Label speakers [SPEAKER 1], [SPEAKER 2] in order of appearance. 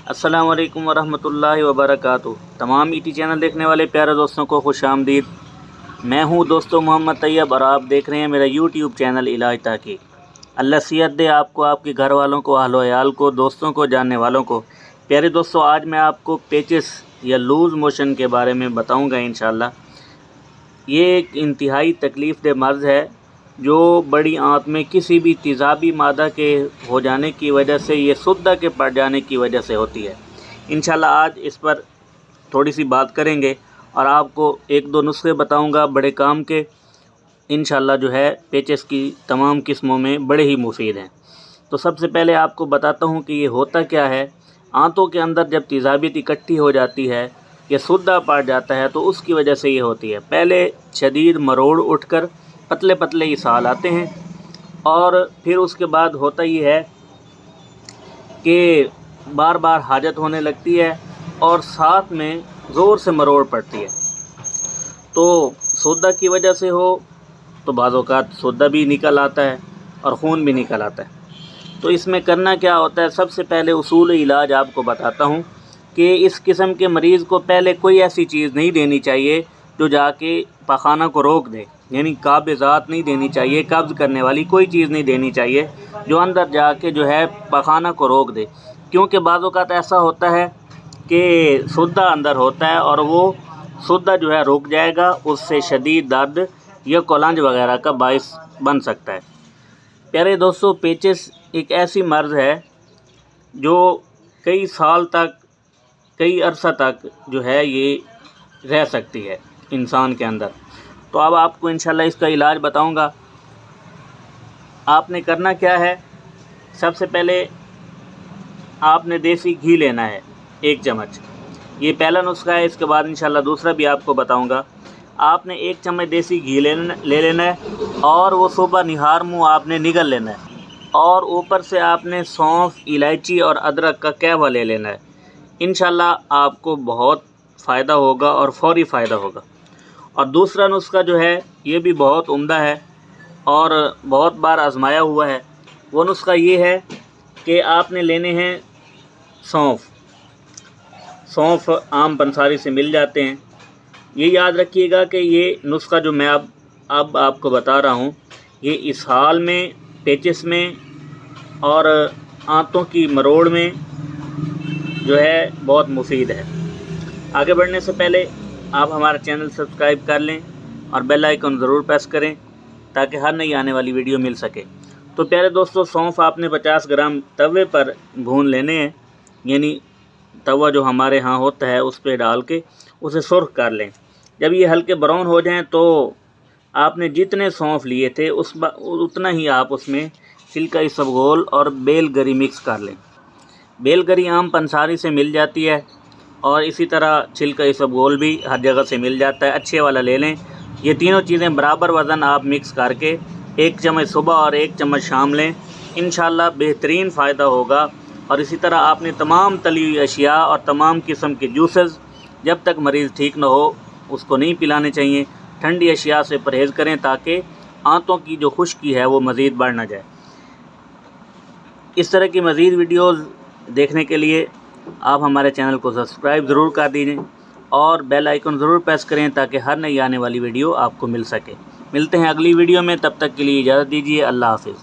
[SPEAKER 1] अस्सलाम वालेकुम वरहमतुल्लाहि वबरकातुहू। तमाम ईटी चैनल देखने वाले प्यारे दोस्तों को खुश आमदीद। मैं हूं दोस्तों मोहम्मद तैयब और आप देख रहे हैं मेरा यूट्यूब चैनल इलाज ताकि। अल्लाह सेहत दे आपको, आपके घर वालों को, अहलो अयाल को, दोस्तों को, जानने वालों को। प्यारे दोस्तों, आज मैं आपको पेचिस या लूज़ मोशन के बारे में बताऊँगा इंशाअल्लाह। ये एक इंतहाई तकलीफ़ दे मर्ज़ है जो बड़ी आंत में किसी भी तेज़ाबी मादा के हो जाने की वजह से, ये सुद्दा के पड़ जाने की वजह से होती है। इंशाल्लाह आज इस पर थोड़ी सी बात करेंगे और आपको एक दो नुस्खे बताऊंगा बड़े काम के। इंशाल्लाह जो है पेचिस की तमाम किस्मों में बड़े ही मुफीद हैं। तो सबसे पहले आपको बताता हूँ कि ये होता क्या है। आंतों के अंदर जब तेज़ाबियत इकट्ठी हो जाती है या सुद्दा पड़ जाता है तो उसकी वजह से ये होती है। पहले शदीद मरोड़ उठकर पतले पतले इसाल आते हैं और फिर उसके बाद होता ये है कि बार बार हाजत होने लगती है और साथ में ज़ोर से मरोड़ पड़ती है। तो सोदा की वजह से हो तो बाज़ औक़ात सोदा भी निकल आता है और खून भी निकल आता है। तो इसमें करना क्या होता है, सबसे पहले उसूल इलाज आपको बताता हूँ कि इस किस्म के मरीज़ को पहले कोई ऐसी चीज़ नहीं देनी चाहिए जो जाके पखाना को रोक दे, यानी काबिज़ात नहीं देनी चाहिए, कब्ज़ करने वाली कोई चीज़ नहीं देनी चाहिए जो अंदर जाके जो है पखाना को रोक दे। क्योंकि बाज़ औक़ात ऐसा होता है कि सुद्दा अंदर होता है और वो सुद्दा जो है रुक जाएगा, उससे शदीद दर्द या कोलंज वगैरह का बाइस बन सकता है। प्यारे दोस्तों, पेचिस एक ऐसी मर्ज़ है जो कई साल तक, कई अरसा तक जो है ये रह सकती है इंसान के अंदर। तो अब आपको इंशाल्लाह इसका इलाज बताऊंगा। आपने करना क्या है, सबसे पहले आपने देसी घी लेना है 1 चम्मच। ये पहला नुस्खा है, इसके बाद इंशाल्लाह दूसरा भी आपको बताऊंगा। आपने 1 चम्मच देसी घी ले लेना है और वो सुबह निहार मुँह आपने निगल लेना है और ऊपर से आपने सौंफ, इलायची और अदरक का कहवा ले लेना है। इंशाल्लाह आपको बहुत फ़ायदा होगा और फौरी फ़ायदा होगा। और दूसरा नुस्खा जो है ये भी बहुत उम्दा है और बहुत बार आजमाया हुआ है। वो नुस्खा ये है कि आपने लेने हैं सौंफ आम पंसारी से मिल जाते हैं। ये याद रखिएगा कि ये नुस्खा जो मैं अब आपको बता रहा हूँ ये इसहाल में, पेचिस में और आंतों की मरोड़ में जो है बहुत मुफीद है। आगे बढ़ने से पहले आप हमारा चैनल सब्सक्राइब कर लें और बेल आइकन ज़रूर प्रेस करें ताकि हर नई आने वाली वीडियो मिल सके। तो प्यारे दोस्तों, सौंफ आपने 50 ग्राम तवे पर भून लेने हैं, यानी तवा जो हमारे यहाँ होता है उस पर डाल के उसे सुर्ख कर लें। जब ये हल्के ब्राउन हो जाएं तो आपने जितने सौंफ लिए थे उतना ही आप उसमें छिलका इसबगोल और बेलगरी मिक्स कर लें। बेलगरी आम पंसारी से मिल जाती है और इसी तरह छिलका इसबगोल भी हर जगह से मिल जाता है, अच्छे वाला ले लें। ये तीनों चीज़ें बराबर वज़न आप मिक्स करके 1 चम्मच सुबह और 1 चम्मच शाम लें। इंशाल्लाह बेहतरीन फ़ायदा होगा। और इसी तरह आपने तमाम तली हुई अशिया और तमाम किस्म के जूसेस जब तक मरीज़ ठीक न हो उसको नहीं पिलाने चाहिए। ठंडी अशिया से परहेज़ करें ताकि आंतों की जो खुश्की है वो मज़ीद बढ़ ना जाए। इस तरह की मज़ीद वीडियोज़ देखने के लिए आप हमारे चैनल को सब्सक्राइब ज़रूर कर दीजिए और बेल आइकन ज़रूर प्रेस करें ताकि हर नई आने वाली वीडियो आपको मिल सके। मिलते हैं अगली वीडियो में, तब तक के लिए इजाज़त दीजिए। अल्लाह हाफ़िज़।